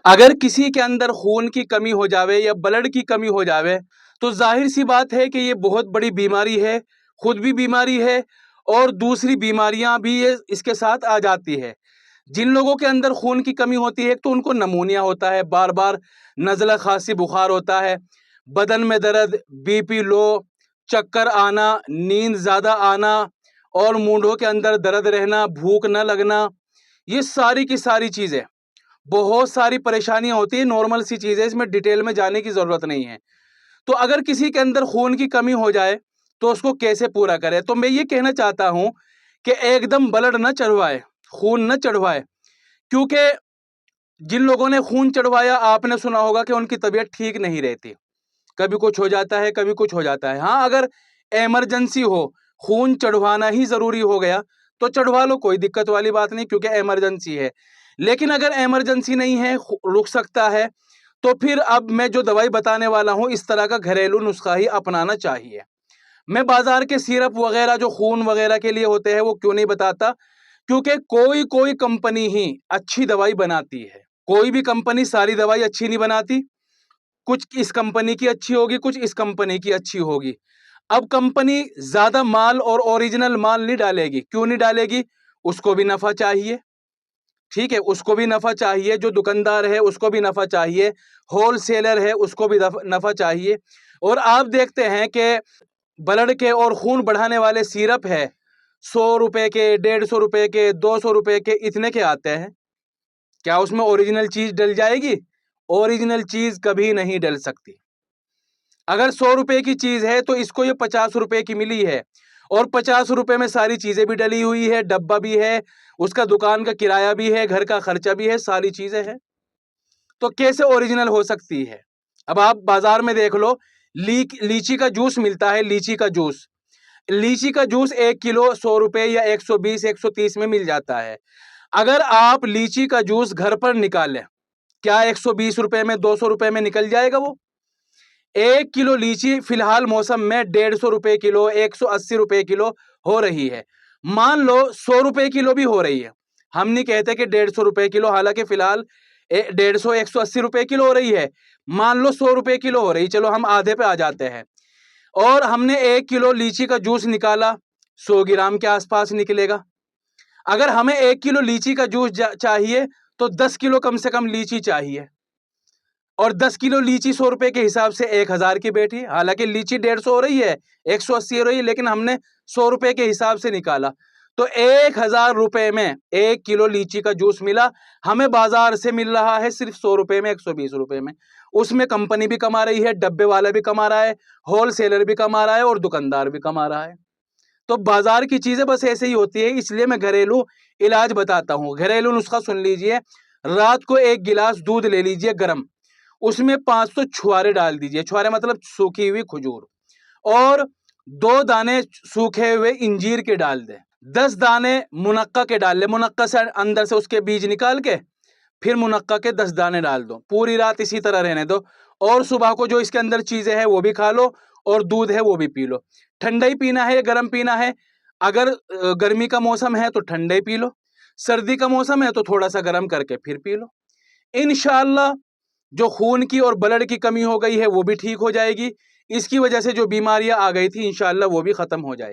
अगर किसी के अंदर खून की कमी हो जावे या ब्लड की कमी हो जावे तो जाहिर सी बात है कि ये बहुत बड़ी बीमारी है, खुद भी बीमारी है और दूसरी बीमारियां भी ये इसके साथ आ जाती है। जिन लोगों के अंदर खून की कमी होती है तो उनको नमूनिया होता है, बार बार नज़ला खांसी बुखार होता है, बदन में दर्द, बीपी लो, चक्कर आना, नींद ज़्यादा आना और मूंढों के अंदर दर्द रहना, भूख न लगना, ये सारी की सारी चीज़ें, बहुत सारी परेशानियां होती है। नॉर्मल सी चीज़ है, इसमें डिटेल में जाने की ज़रूरत नहीं है। तो अगर किसी के अंदर खून की कमी हो जाए तो उसको कैसे पूरा करें? तो मैं ये कहना चाहता हूं कि एकदम ब्लड न चढ़वाए, खून न चढ़वाए, क्योंकि जिन लोगों ने खून चढ़वाया आपने सुना होगा कि उनकी तबीयत ठीक नहीं रहती, कभी कुछ हो जाता है, कभी कुछ हो जाता है। हाँ, अगर इमरजेंसी हो, खून चढ़वाना ही जरूरी हो गया तो चढ़वा लो, कोई दिक्कत वाली बात नहीं, क्योंकि इमरजेंसी है। लेकिन अगर इमरजेंसी नहीं है, रुक सकता है, तो फिर अब मैं जो दवाई बताने वाला हूं इस तरह का घरेलू नुस्खा ही अपनाना चाहिए। मैं बाजार के सिरप वगैरह जो खून वगैरह के लिए होते हैं वो क्यों नहीं बताता, क्योंकि कोई कोई कंपनी ही अच्छी दवाई बनाती है, कोई भी कंपनी सारी दवाई अच्छी नहीं बनाती। कुछ इस कंपनी की अच्छी होगी, कुछ इस कंपनी की अच्छी होगी। अब कंपनी ज्यादा माल और ओरिजिनल माल नहीं डालेगी, क्यों नहीं डालेगी? उसको भी नफा चाहिए, ठीक है, उसको भी नफा चाहिए, जो दुकानदार है उसको भी नफा चाहिए, होलसेलर है उसको भी नफा चाहिए। और आप देखते हैं कि ब्लड के और खून बढ़ाने वाले सिरप है, 100 रुपए के, 150 रुपए के, 200 रुपए के, इतने के आते हैं। क्या उसमें ओरिजिनल चीज डल जाएगी? ओरिजिनल चीज कभी नहीं डल सकती। अगर 100 रुपए की चीज है तो इसको ये 50 रुपए की मिली है, और 50 रुपए में सारी चीजें भी डली हुई है, डब्बा भी है, उसका दुकान का किराया भी है, घर का खर्चा भी है, सारी चीजें हैं, तो कैसे ओरिजिनल हो सकती है? अब आप बाजार में देख लो, लीची का जूस मिलता है, लीची का जूस, लीची का जूस 1 किलो 100 रुपए या 120 130 में मिल जाता है। अगर आप लीची का जूस घर पर निकालें, क्या 120 रुपए में, 200 रुपए में निकल जाएगा? वो 1 किलो लीची फिलहाल मौसम में 150 रुपए किलो, 180 रुपए किलो हो रही है। मान लो 100 रुपए किलो भी हो रही है, हम नहीं कहते कि 150 रुपए किलो, हालांकि फिलहाल 150 180 रुपए किलो हो रही है। मान लो 100 रुपए किलो हो रही, चलो हम आधे पे आ जाते हैं, और हमने 1 किलो लीची का जूस निकाला, 100 ग्राम के आसपास निकलेगा। अगर हमें 1 किलो लीची का जूस चाहिए तो 10 किलो कम से कम लीची चाहिए, और 10 किलो लीची 100 रुपए के हिसाब से 1000 की बैठी। हालांकि लीची 150 हो रही है, 180 हो रही है, लेकिन हमने 100 रुपए के हिसाब से निकाला, तो 1000 रुपए में 1 किलो लीची का जूस मिला। हमें बाजार से मिल रहा है सिर्फ 100 रुपए में, 120 रुपए में। उसमें कंपनी भी कमा रही है, डब्बे वाला भी कमा रहा है, होलसेलर भी कमा रहा है और दुकानदार भी कमा रहा है। तो बाजार की चीजें बस ऐसे ही होती है, इसलिए मैं घरेलू इलाज बताता हूं। घरेलू नुस्खा सुन लीजिए, रात को 1 गिलास दूध ले लीजिए गर्म, उसमें 500 छुआरे डाल दीजिए, छुआरे मतलब सूखी हुई खजूर, और 2 दाने सूखे हुए इंजीर के डाल दें, 10 दाने मुनक्का के डाल ले, मुनक्का से अंदर से उसके बीज निकाल के फिर मुनक्का के 10 दाने डाल दो, पूरी रात इसी तरह रहने दो, और सुबह को जो इसके अंदर चीजें हैं वो भी खा लो और दूध है वो भी पी लो। ठंडा ही पीना है या गर्म पीना है? अगर गर्मी का मौसम है तो ठंडा ही पी लो, सर्दी का मौसम है तो थोड़ा सा गर्म करके फिर पी लो। इंशाअल्लाह जो खून की और ब्लड की कमी हो गई है वो भी ठीक हो जाएगी, इसकी वजह से जो बीमारियां आ गई थी इंशाअल्लाह वो भी खत्म हो जाएगी।